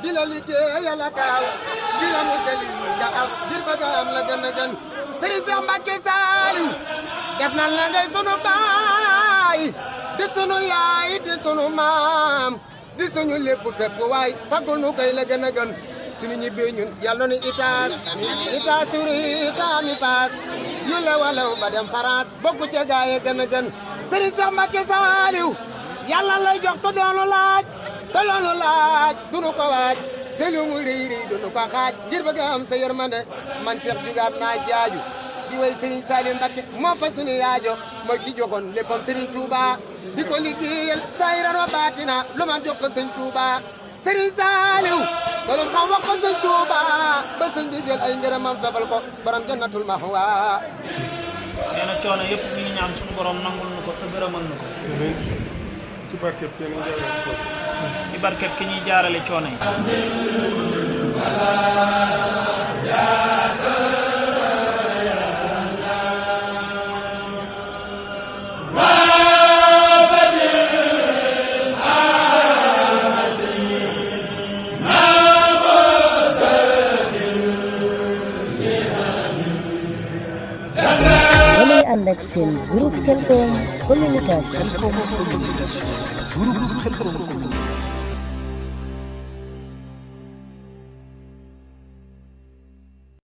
di la liggéey yàlla kaaw di la musal nga aw ngir bëgg a am la gën a gën Serigne Cheikh Mbacké Saliou def na la ngay sunu baay di sunu yaay di sunu maam di suñu lépp fépp waay fagul nu koy la gën a gën suñu ñibbee ñun yàlla nu itaas suri kaami paas yu la walaw ba dem France bokku ca gaaye gën a gën Serigne Cheikh Mbacké Saliou yàlla lay jox te doonu laaj dunu ko waaj te lu mu rëy rëy dunu ko xaaj ngir bëgg am sa yërmande man Cheikh jugaat naa jaaju di way Serigne Saliou Mbacké moo fa sunu yaajo mooy ki joxoon léppam Serigne Touba di ko liggéeyal saahiran wa baatina lu ma jox ko Serigne Touba Serigne Saliou doon xam wax ko Serigne Touba ba Serigne bi jël ay ngërëmam tafal ko borom jannatul mahwa nee na coono yëpp mi ngi ñaan suñu borom nangul nu ko te gërëmal nu ko ci barkeb ki ñuy jaarale coono ci barkeb ki ñuy jaarale coono yi ànd ak seen groupe Khelcom communication. groupe Khelcom